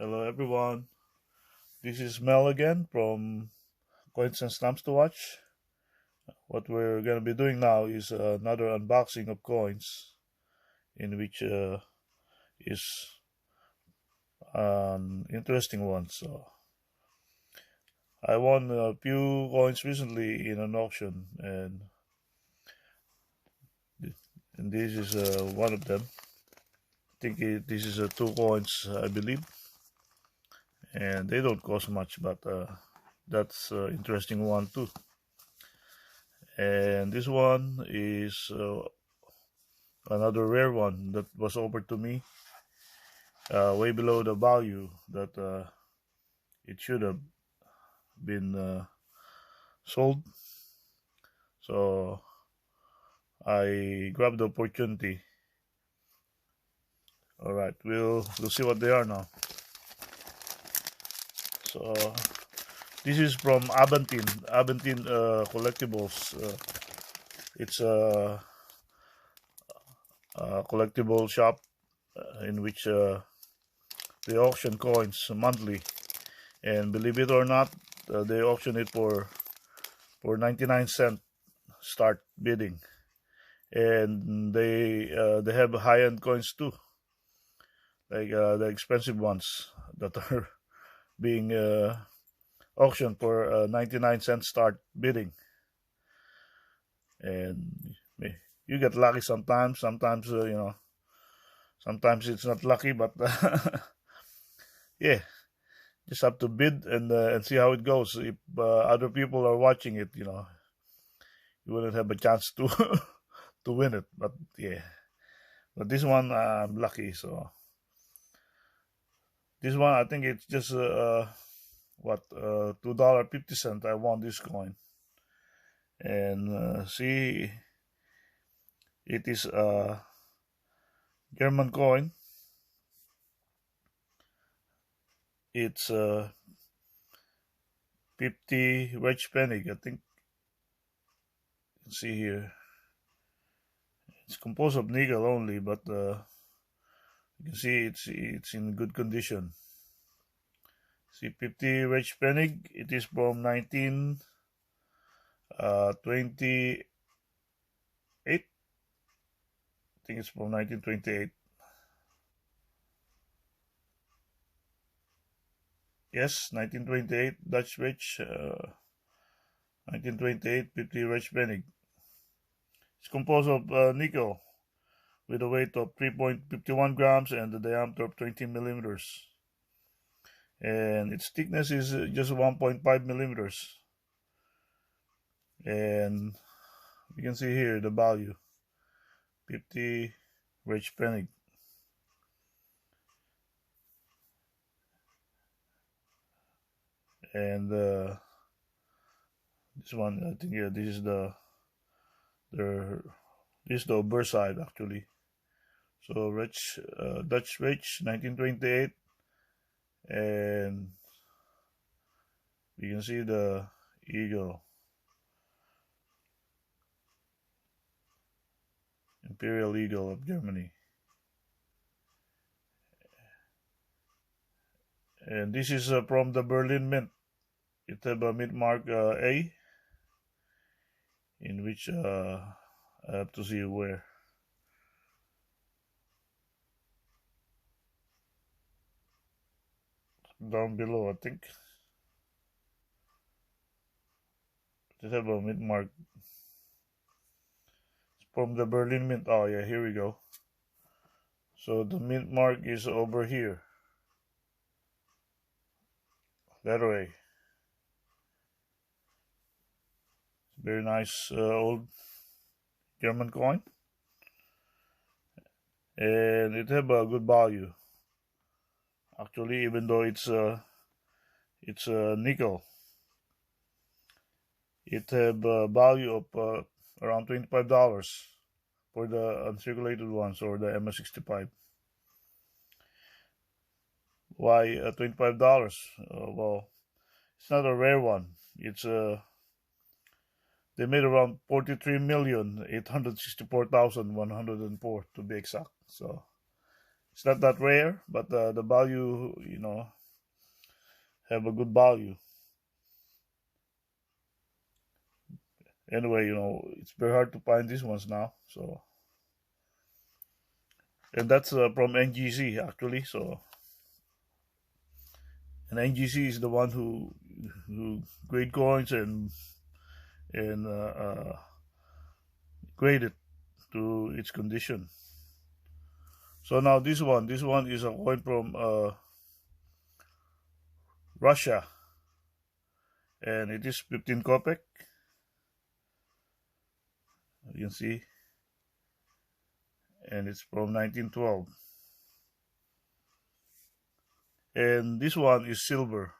Hello everyone, this is Mel again from Coins and Stamps to Watch. What we're going to be doing now is another unboxing of coins, in which is an interesting one. So I won a few coins recently in an auction, and this is one of them. I think this is 2 coins, I believe, and they don't cost much, but that's an interesting one too. And this one is another rare one that was offered to me way below the value that it should have been sold. So I grabbed the opportunity. All right, we'll see what they are now. So this is from Aventine Collectibles. It's a collectible shop in which they auction coins monthly, and believe it or not, they auction it for 99 cents start bidding, and they have high-end coins too, like the expensive ones that are being auctioned for 99 cents start bidding. And you get lucky sometimes. Sometimes sometimes it's not lucky, but yeah, just have to bid and see how it goes. If other people are watching it, you wouldn't have a chance to to win it. But yeah, but this one I'm lucky. So this one, I think it's just what $2.50. I won this coin, and see, it is a German coin. It's 50 wedge penny, I think. You can see here. It's composed of nickel only, but you can see it's in good condition. See, 50 wedge penny. It is from 1928. I think it's from 1928. Yes, 1928 Dutch wedge. 1928 50 wedge penny. It's composed of nickel with a weight of 3.51 grams and a diameter of 20 millimeters. And its thickness is just 1.5 millimeters. And you can see here the value, 50 wedge penny. And this one, I think, this is the obverse side actually. So Dutch wedge 1928, and you can see the eagle, Imperial Eagle of Germany. And this is from the Berlin Mint. It have a mint mark A, in which I have to see where. Down below, I think. It have a mint mark. It's from the Berlin Mint. Oh yeah, here we go. So the mint mark is over here. That way. Very nice old German coin, and it have a good value. Actually, even though it's nickel, it have a value of around $25 for the uncirculated ones, or the MS-65. Why $25? Well, it's not a rare one. It's they made around 43,864,104 to be exact. So It's not that rare, but the value, have a good value. Anyway, it's very hard to find these ones now. So, and that's from NGC actually. So, and NGC is the one who grade coins and grade it to its condition. So now this one is a coin from Russia, and it is 15 kopek. You can see, and it's from 1912. And this one is silver,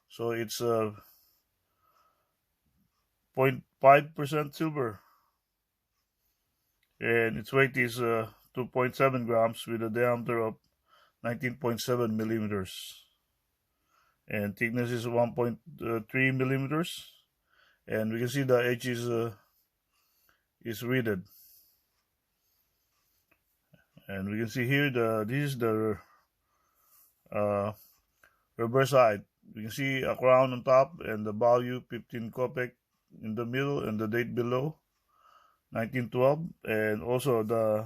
so it's 0.5% silver, and its weight is 2.7 grams with a diameter of 19.7 millimeters, and thickness is 1.3 millimeters, and we can see the edge is reeded, and we can see here this is the reverse side. We can see a crown on top and the value 15 kopek in the middle and the date below 1912, and also the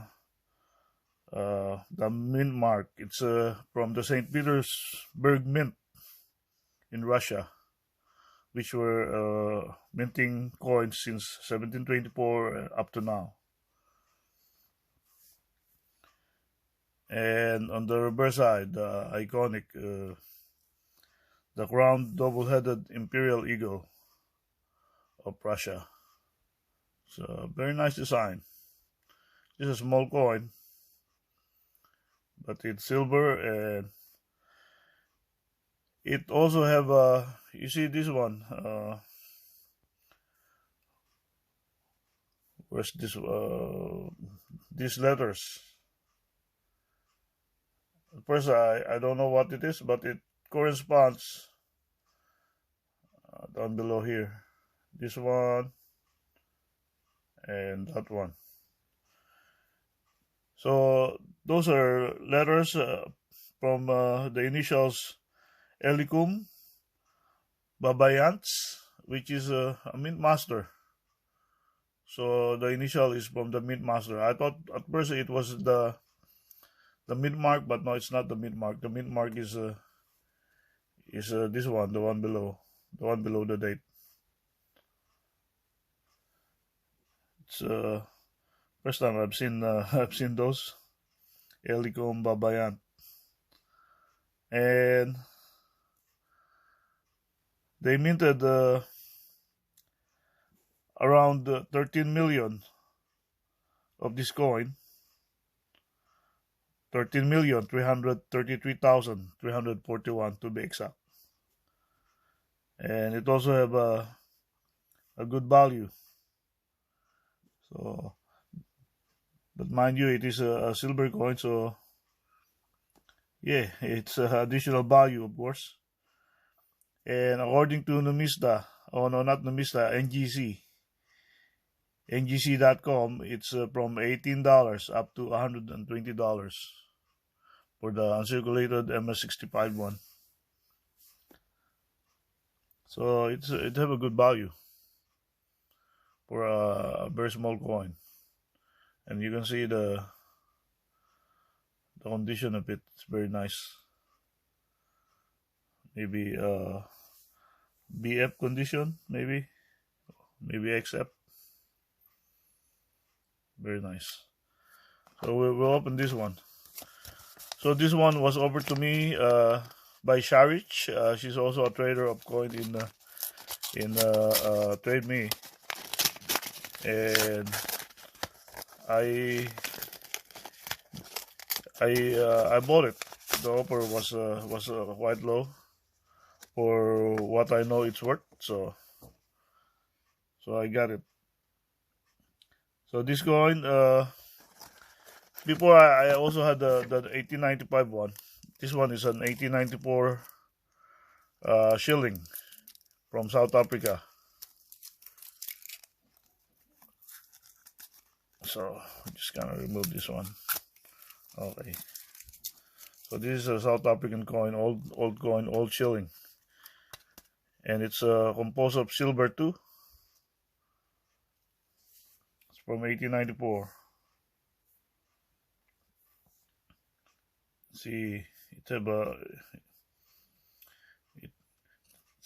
mint mark. It's from the St. Petersburg Mint in Russia, which were minting coins since 1724 up to now. And on the reverse side, the iconic, the crowned double-headed imperial eagle of Russia. So very nice design. This is a small coin, but it's silver, and it also have you see this one. Where's this? These letters. First, I don't know what it is, but it corresponds down below here. This one and that one. So those are letters from the initials Elikum Babayants, which is a mint master. So the initial is from the mint master. I thought at first it was the mint mark, but no, it's not the mint mark. The mint mark is this one, the one below the date. It's first time I've seen those Elikum Babayant, and they minted around 13 million of this coin. 13,333,341 to be exact, and it also have a good value. So, but mind you, it is a silver coin, so yeah, it's additional value, of course. And according to Numista, oh no, not Numista, NGC.com, it's from $18 up to $120 for the uncirculated MS65 one. So it have a good value for a very small coin, and you can see the condition of it. It's very nice. Maybe BF condition, maybe XF. Very nice. So we'll open this one. So this one was offered to me by Sharich. She's also a trader of coin in Trade Me, and I bought it. The offer was quite low for what I know it's worth, so I got it. So this coin, before I also had the 1895 one. This one is an 1894 shilling from South Africa. So I'm just gonna remove this one. Okay. So this is a South African coin, old coin, old shilling, and it's composed of silver too. It's from 1894. See, it's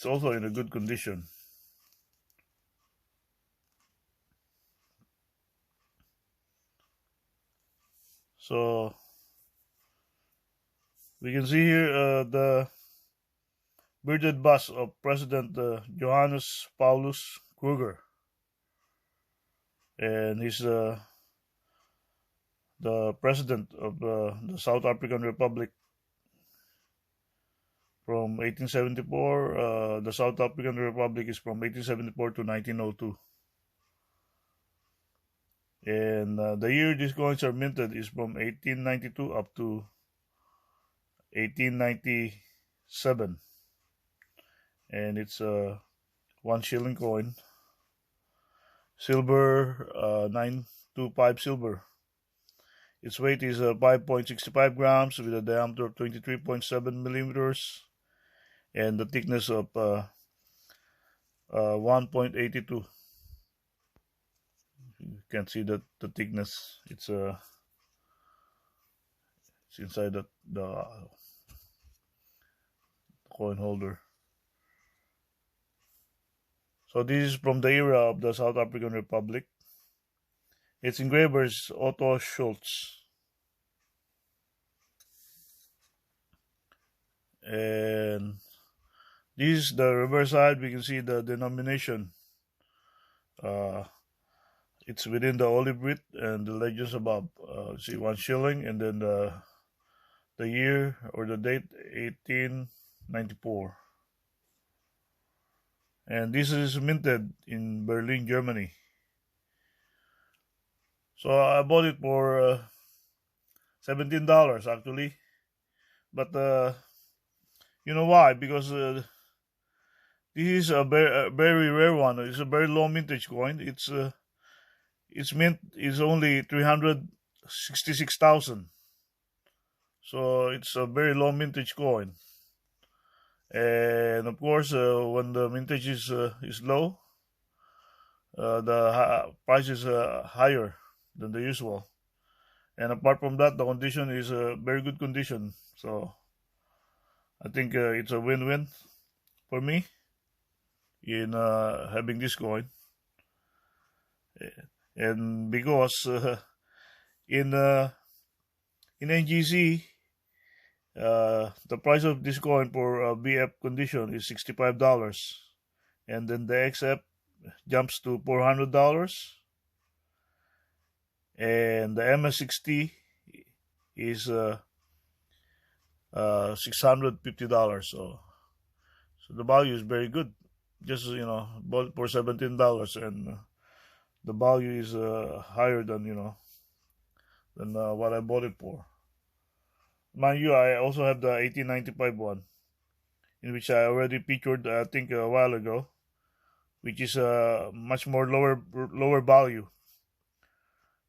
also in a good condition. So we can see here the bearded bust of President Johannes Paulus Kruger, and he's the president of the South African Republic from 1874. The South African Republic is from 1874 to 1902. And the year these coins are minted is from 1892 up to 1897. And it's a 1 shilling coin. Silver, 925 silver. Its weight is 5.65 grams with a diameter of 23.7 millimeters and the thickness of 1.82. You can see the thickness. It's inside the coin holder. So this is from the era of the South African Republic. Its engraver is Otto Schultz. And this is the reverse side. We can see the denomination. It's within the olive wreath and the legends above. See, 1 shilling, and then the year or the date 1894. And this is minted in Berlin, Germany. So I bought it for $17 actually, but you know why? Because this is a very rare one. It's a very low mintage coin. Its mint is only 366,000. So it's a very low mintage coin. And of course, when the mintage is low, the price is higher than the usual. And apart from that, the condition is a very good condition. So I think it's a win-win for me in having this coin. And because in NGC, the price of this coin for BF condition is $65, and then the XF jumps to $400, and the MS60 is $650. So the value is very good. Just bought for $17, and the value is higher than than what I bought it for. Mind you, I also have the 1895 one, in which I already featured, I think, a while ago, which is much more lower value.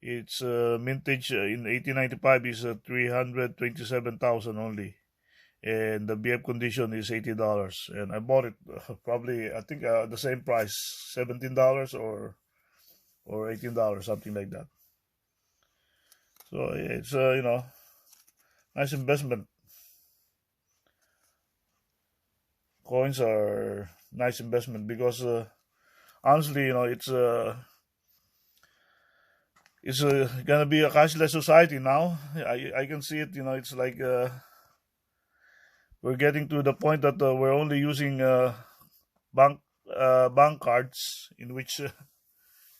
Its mintage in 1895 is 327,000 only, and the BF condition is $80. And I bought it probably, I think, the same price, $17 or $18, something like that. So it's nice investment. Coins are nice investment because honestly, it's gonna be a cashless society now. I can see it. It's like we're getting to the point that we're only using bank cards, in which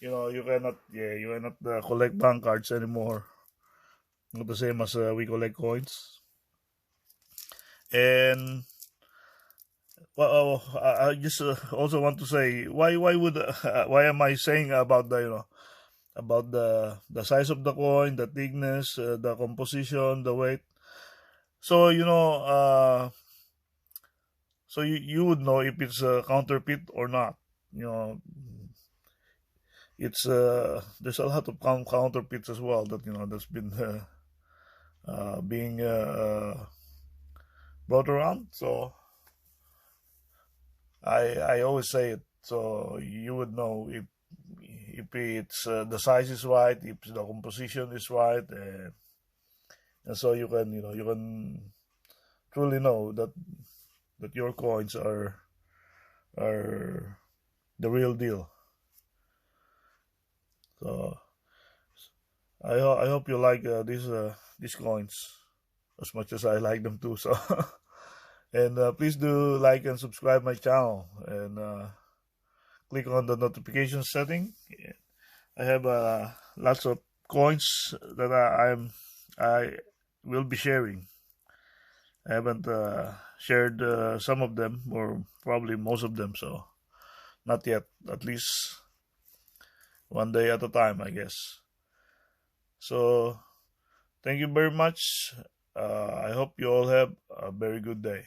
you cannot collect bank cards anymore. Not the same as we collect coins. And well, I just also want to say why am I saying about the about the size of the coin, the thickness, the composition, the weight. So so you would know if it's a counterfeit or not. It's there's a lot of counterfeits as well that that's been being brought around. So I always say it, so you would know if it's the size is right, if the composition is right, and so you can you can truly know that your coins are the real deal. So I hope you like these coins as much as I like them too. So and please do like and subscribe my channel, and click on the notification setting. I have lots of coins that I will be sharing. I haven't shared some of them, or probably most of them, so not yet. At least one day at a time, I guess. So thank you very much. I hope you all have a very good day.